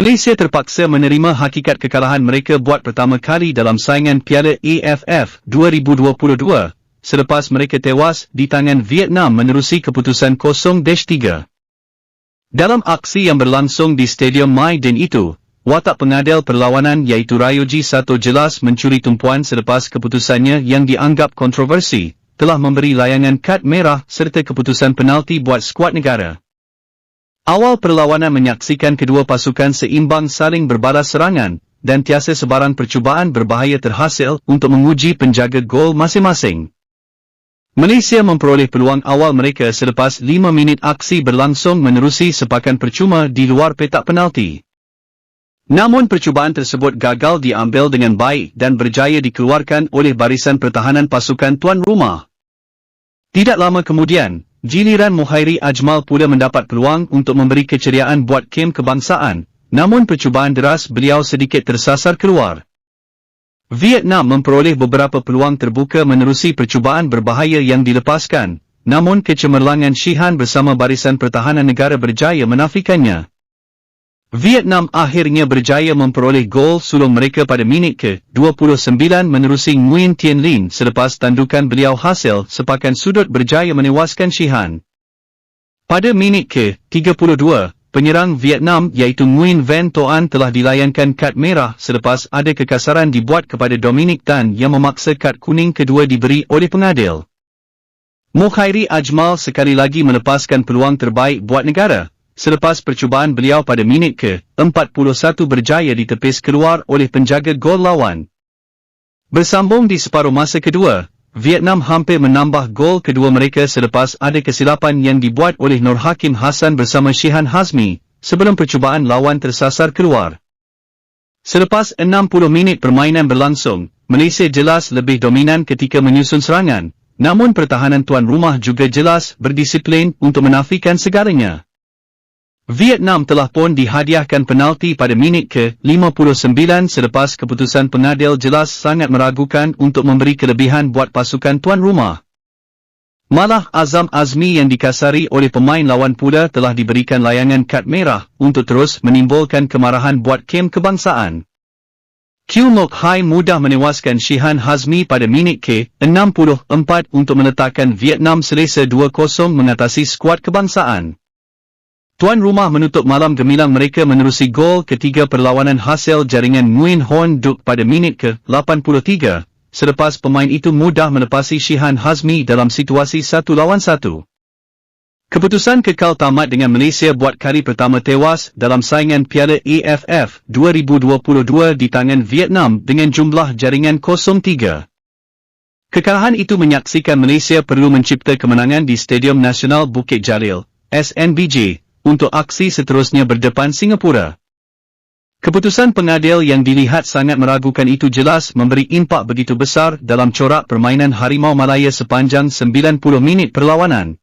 Malaysia terpaksa menerima hakikat kekalahan mereka buat pertama kali dalam saingan Piala AFF 2022, selepas mereka tewas di tangan Vietnam menerusi keputusan 0-3. Dalam aksi yang berlangsung di Stadium Mai Dinh itu, watak pengadil perlawanan iaitu Rayoji Sato jelas mencuri tumpuan selepas keputusannya yang dianggap kontroversi, telah memberi layangan kad merah serta keputusan penalti buat skuad negara. Awal perlawanan menyaksikan kedua pasukan seimbang saling berbalas serangan, dan tiasa sebarang percubaan berbahaya terhasil untuk menguji penjaga gol masing-masing. Malaysia memperoleh peluang awal mereka selepas 5 minit aksi berlangsung menerusi sepakan percuma di luar petak penalti. Namun percubaan tersebut gagal diambil dengan baik dan berjaya dikeluarkan oleh barisan pertahanan pasukan tuan rumah. Tidak lama kemudian, giliran Mukhairi Ajmal pula mendapat peluang untuk memberi keceriaan buat kem kebangsaan, namun percubaan deras beliau sedikit tersasar keluar. Vietnam memperoleh beberapa peluang terbuka menerusi percubaan berbahaya yang dilepaskan, namun kecemerlangan Shihan bersama barisan pertahanan negara berjaya menafikannya. Vietnam akhirnya berjaya memperoleh gol sulung mereka pada minit ke-29 menerusi Nguyen Tien Lin selepas tandukan beliau hasil sepakan sudut berjaya menewaskan Shihan. Pada minit ke-32, penyerang Vietnam iaitu Nguyen Van Toan telah dilayankan kad merah selepas ada kekasaran dibuat kepada Dominic Tan yang memaksa kad kuning kedua diberi oleh pengadil. Mukhairi Ajmal sekali lagi melepaskan peluang terbaik buat negara, selepas percubaan beliau pada minit ke-41 berjaya ditepis keluar oleh penjaga gol lawan. Bersambung di separuh masa kedua, Vietnam hampir menambah gol kedua mereka selepas ada kesilapan yang dibuat oleh Nur Hakim Hassan bersama Shihan Hazmi, sebelum percubaan lawan tersasar keluar. Selepas 60 minit permainan berlangsung, Malaysia jelas lebih dominan ketika menyusun serangan, namun pertahanan tuan rumah juga jelas berdisiplin untuk menafikan segalanya. Vietnam telah pun dihadiahkan penalti pada minit ke-59 selepas keputusan pengadil jelas sangat meragukan untuk memberi kelebihan buat pasukan tuan rumah. Malah Azam Azmi yang dikasari oleh pemain lawan pula telah diberikan layangan kad merah untuk terus menimbulkan kemarahan buat kem kebangsaan. Kiew Nok Hai mudah menewaskan Shihan Hazmi pada minit ke-64 untuk meletakkan Vietnam selesa 2-0 mengatasi skuad kebangsaan. Tuan rumah menutup malam gemilang mereka menerusi gol ketiga perlawanan hasil jaringan Nguyen Horn Duc pada minit ke-83, selepas pemain itu mudah melepasi Shihan Hazmi dalam situasi 1 lawan 1. Keputusan kekal tamat dengan Malaysia buat kali pertama tewas dalam saingan Piala AFF 2022 di tangan Vietnam dengan jumlah jaringan 0-3. Kekalahan itu menyaksikan Malaysia perlu mencipta kemenangan di Stadium Nasional Bukit Jalil, SNBJ, untuk aksi seterusnya berdepan Singapura. Keputusan pengadil yang dilihat sangat meragukan itu jelas memberi impak begitu besar dalam corak permainan Harimau Malaya sepanjang 90 minit perlawanan.